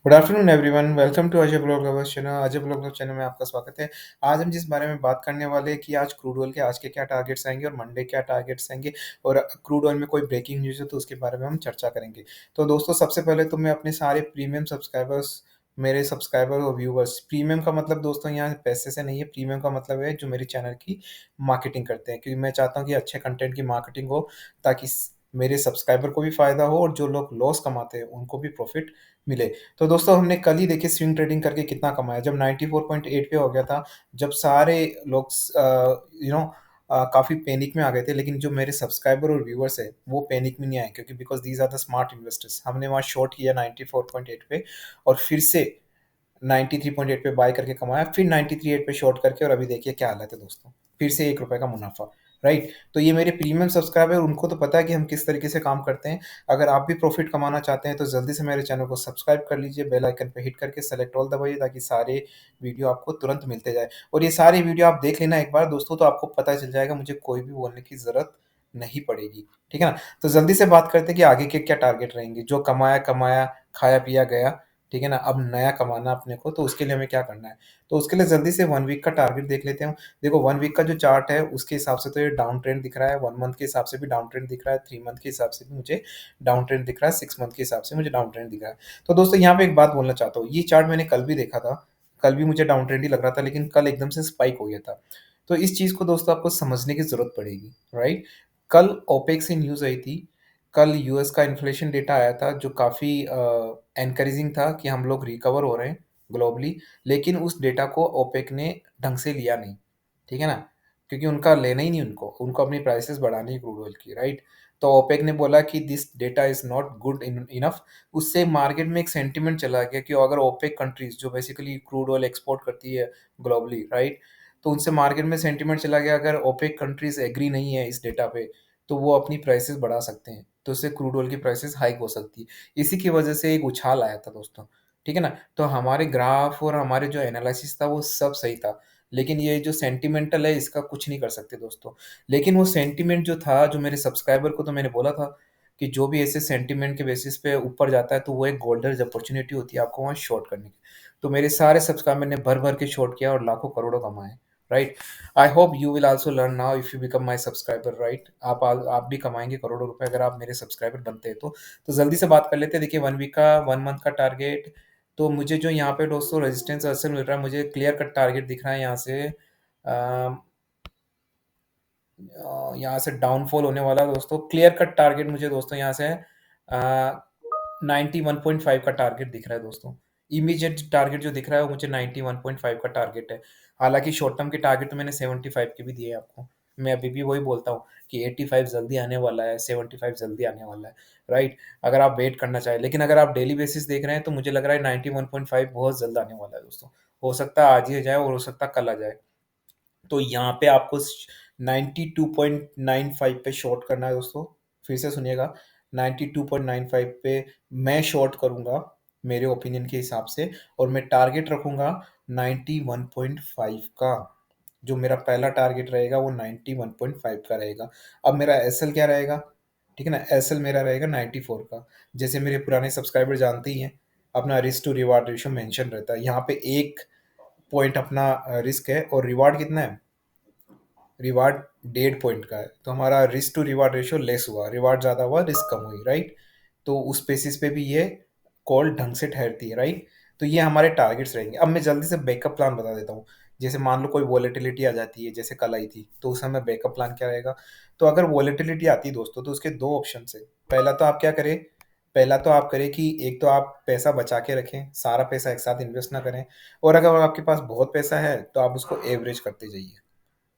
Good afternoon everyone, welcome to Ajay blog lovers channel. Ajay blog lovers channel में आपका स्वागत है। आज हम जिस बारे में बात करने वाले हैं कि आज क्रूड ऑयल के आज के क्या टारगेट्स आएंगे और मंडे क्या टारगेट्स आएंगे, और क्रूड ऑयल में कोई ब्रेकिंग न्यूज़ है तो उसके बारे में हम चर्चा करेंगे। तो दोस्तों, सबसे पहले तो मैं अपने सारे प्रीमियम सब्सक्राइबर्स, मेरे सब्सक्राइबर और व्यूवर्स, प्रीमियम का मतलब दोस्तों यहाँ पैसे से नहीं है, प्रीमियम का मतलब है जो मेरे चैनल की मार्केटिंग करते हैं, क्योंकि मैं चाहता हूँ कि अच्छे कंटेंट की मार्केटिंग हो, ताकि मेरे सब्सक्राइबर को भी फायदा हो और जो लोग लॉस कमाते हैं उनको भी प्रॉफिट मिले। तो दोस्तों, हमने कल ही देखिए स्विंग ट्रेडिंग करके कितना कमाया, जब 94.8 पे हो गया था, जब सारे लोग काफ़ी पैनिक में आ गए थे, लेकिन जो मेरे सब्सक्राइबर और व्यूअर्स है वो पैनिक में नहीं आए, क्योंकि because these are the smart investors. हमने वहाँ शॉर्ट किया 94.8 पे और फिर से 93.8 पे बाय करके कमाया, फिर 93.8 पे शॉर्ट करके, और अभी देखिए क्या हालत है दोस्तों, फिर से ₹1 का मुनाफा। राइट। तो ये मेरे प्रीमियम सब्सक्राइबर, उनको तो पता है कि हम किस तरीके से काम करते हैं। अगर आप भी प्रॉफिट कमाना चाहते हैं तो जल्दी से मेरे चैनल को सब्सक्राइब कर लीजिए, बेल आइकन पे हिट करके सेलेक्ट ऑल दबाइए, ताकि सारे वीडियो आपको तुरंत मिलते जाए। और ये सारे वीडियो आप देख लेना एक बार दोस्तों, तो आपको पता चल जाएगा, मुझे कोई भी बोलने की ज़रूरत नहीं पड़ेगी। ठीक है ना? तो जल्दी से बात करते हैं कि आगे के क्या टारगेट रहेंगे। जो कमाया कमाया, खाया पिया गया। ठीक है ना? अब नया कमाना अपने को, तो उसके लिए हमें क्या करना है? तो उसके लिए जल्दी से 1 वीक का टारगेट देख लेते हैं। देखो, 1 वीक का जो चार्ट है उसके हिसाब से तो ये डाउन ट्रेंड दिख रहा है, 1 मंथ के हिसाब से भी डाउन ट्रेंड दिख रहा है, 3 मंथ के हिसाब से भी मुझे डाउन ट्रेंड दिख रहा है, 6 मंथ के हिसाब से मुझे डाउन ट्रेंड दिख रहा है। तो दोस्तों, यहाँ पे एक बात बोलना चाहता हूँ, ये चार्ट मैंने कल भी देखा था, कल भी मुझे डाउन ट्रेंड ही लग रहा था, लेकिन कल एकदम से स्पाइक हो गया था। तो इस चीज़ को दोस्तों आपको समझने की ज़रूरत पड़ेगी, राइट? कल ओपेक से न्यूज़ आई थी, कल यूएस का इन्फ्लेशन डेटा आया था, जो काफ़ी एनकरेजिंग था कि हम लोग रिकवर हो रहे हैं ग्लोबली, लेकिन उस डेटा को ओपेक ने ढंग से लिया नहीं, ठीक है ना? क्योंकि उनका लेना ही नहीं उनको, उनको अपनी प्राइसेस बढ़ानी है क्रूड ऑयल की, राइट? तो ओपेक ने बोला कि this data is not good enough. उससे मार्केट में एक सेंटिमेंट चला गया कि अगर ओपेक कंट्रीज़ जो बेसिकली क्रूड ऑयल एक्सपोर्ट करती है ग्लोबली, राइट? तो उनसे मार्केट में सेंटिमेंट चला गया, अगर ओपेक कंट्रीज़ एग्री नहीं है इस डेटा पे, तो वो अपनी प्राइसेस बढ़ा सकते हैं। तो उससे क्रूड ऑयल की प्राइसेस हाइक हो सकती है। इसी की वजह से एक उछाल आया था दोस्तों, ठीक है ना? तो हमारे ग्राफ और हमारे जो एनालिसिस था वो सब सही था। लेकिन ये जो सेंटिमेंटल है इसका कुछ नहीं कर सकते दोस्तों। लेकिन वो सेंटिमेंट जो था, जो मेरे सब्सक्राइबर को तो मैंने बोला था कि जो भी ऐसे सेंटिमेंट के बेसिस पे ऊपर जाता है तो वो एक गोल्डन अपॉर्च्युनिटी होती है आपको वहाँ शॉर्ट करने की। तो मेरे सारे सब्सक्राइबर ने भर-भर के शॉर्ट किया और लाखों करोड़ों कमाए, right? I hope you will also learn now if you become my subscriber, right? आप भी कमाएँगे करोड़ों रुपए अगर आप मेरे सब्सक्राइबर बनते हैं तो। तो जल्दी से बात कर लेते हैं। देखिए, 1 वीक का, 1 मंथ का टारगेट, तो मुझे जो यहाँ पे दोस्तों रेजिस्टेंस रिवर्सल मिल रहा है, मुझे क्लियर कट टारगेट दिख रहा है यहाँ से। यहाँ से डाउनफॉल होने वाला है दोस्तों। क्लियर कट टारगेट मुझे दोस्तों यहाँ से 91.5 का टारगेट दिख रहा है दोस्तों। इमीडिएट टारगेट जो दिख रहा है वो मुझे 91.5 का टारगेट है। हालाँकि शॉर्ट टर्म के टारगेट तो मैंने 75 के भी दिए आपको। मैं अभी भी वही बोलता हूँ कि 85 जल्दी आने वाला है, 75 जल्दी आने वाला है, राइट? अगर आप वेट करना चाहें, लेकिन अगर आप डेली बेसिस देख रहे हैं तो मुझे लग रहा है 91.5 बहुत जल्द आने वाला है दोस्तों। हो सकता है आज ही आ जाए और हो सकता है कल आ जाए। तो यहाँ पे आपको 92.95 पे शॉर्ट करना है दोस्तों। फिर से सुनिएगा, 92.95 पे मैं शॉर्ट करूँगा मेरे ओपिनियन के हिसाब से, और मैं टारगेट रखूँगा 91.5 का। जो मेरा पहला टारगेट रहेगा वो 91.5 का रहेगा। अब मेरा एसएल क्या रहेगा? ठीक है ना? एसएल मेरा रहेगा 94 का। जैसे मेरे पुराने सब्सक्राइबर जानते ही हैं, अपना risk to reward ratio mention रहता है। यहाँ पे 1 पॉइंट अपना रिस्क है और रिवार्ड कितना है? रिवार्ड 1.5 पॉइंट का है, तो हमारा risk to reward ratio less हुआ, रिवार्ड ज़्यादा हुआ, रिस्क कम हुई, राइट? तो उस बेसिस पे भी ये कॉल ढंग से ठहरती है, राइट? तो ये हमारे टारगेट्स रहेंगे। अब मैं जल्दी से बैकअप प्लान बता देता हूँ। जैसे मान लो कोई वॉलेटिलिटी आ जाती है, जैसे कल आई थी, तो उस समय बैकअप प्लान क्या रहेगा? तो अगर वॉलेटिलिटी आती है दोस्तों, तो उसके 2 ऑप्शन है। पहला तो आप क्या करें, पहला तो आप करें कि एक तो आप पैसा बचा के रखें, सारा पैसा एक साथ इन्वेस्ट ना करें, और अगर आपके पास बहुत पैसा है, तो आप उसको एवरेज करते जाइए।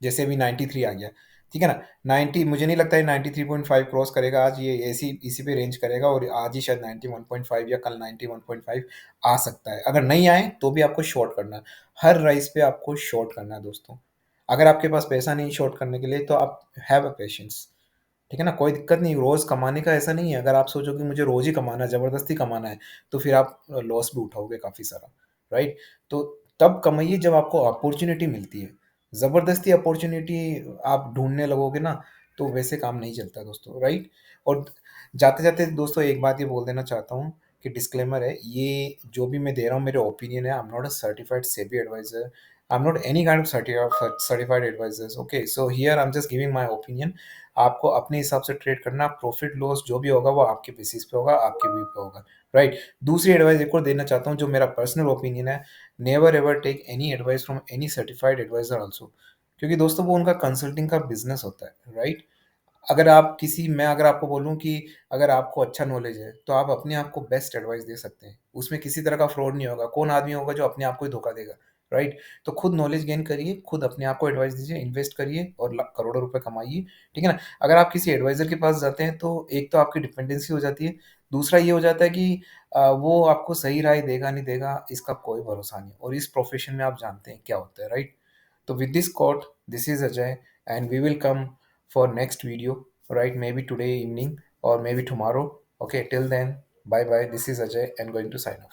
जैसे अभी 93 आ गया, ठीक है ना? 90, मुझे नहीं लगता है 93.5 क्रॉस करेगा आज, ये ऐसी इसी पे रेंज करेगा, और आज ही शायद 91.5 या कल 91.5 आ सकता है। अगर नहीं आए तो भी आपको शॉर्ट करना है। हर राइस पे आपको शॉर्ट करना है दोस्तों। अगर आपके पास पैसा नहीं शॉर्ट करने के लिए, तो आप हैव अ पेशेंस, ठीक है ना? कोई दिक्कत नहीं, रोज़ कमाने का ऐसा नहीं है। अगर आप सोचो कि मुझे रोज़ ही कमाना है, ज़बरदस्ती कमाना है, तो फिर आप लॉस भी उठाओगे काफ़ी सारा, राइट? तो तब कमाइए जब आपको अपॉर्च्युनिटी मिलती है। ज़बरदस्ती अपॉर्च्युनिटी आप ढूँढने लगोगे ना, तो वैसे काम नहीं चलता दोस्तों, राइट? और जाते-जाते दोस्तों एक बात ये बोल देना चाहता हूँ कि डिस्क्लेमर है, ये जो भी मैं दे रहा हूँ मेरे ओपिनियन है, I am not a certified SEBI adviser, I am not any kind of certified advisers, okay, so here I am just giving my opinion. आपको अपने हिसाब से ट्रेड करना, प्रॉफिट लॉस जो भी होगा वो आपके बेसिस पे होगा, आपके व्यू पे होगा, राइट। दूसरी एडवाइस एक और देना चाहता हूँ जो मेरा पर्सनल ओपिनियन है, never ever take any advice from any certified adviser also, क्योंकि दोस्तों वो उनका कंसल्टिंग का बिजनेस होता है, राइट। मैं अगर आपको बोलूँ कि अगर आपको अच्छा नॉलेज है, तो आप अपने आप को बेस्ट एडवाइस दे सकते हैं। उसमें किसी तरह का फ्रॉड नहीं होगा। कौन आदमी होगा जो अपने आप को ही धोखा देगा, राइट? तो खुद नॉलेज गेन करिए, खुद अपने आप को एडवाइस दीजिए, इन्वेस्ट करिए और ल करोड़ों रुपए कमाइए, ठीक है ना? अगर आप किसी एडवाइज़र के पास जाते हैं, तो एक तो आपकी डिपेंडेंसी हो जाती है, दूसरा ये हो जाता है कि वो आपको सही राय देगा, नहीं देगा, इसका कोई भरोसा नहीं, और इस प्रोफ़ेशन में आप जानते हैं क्या होता है, right? So with this quote, this is Ajay, and we will come for next video, right? Maybe today evening or maybe tomorrow. Okay, till then, bye bye. This is Ajay and going to sign off.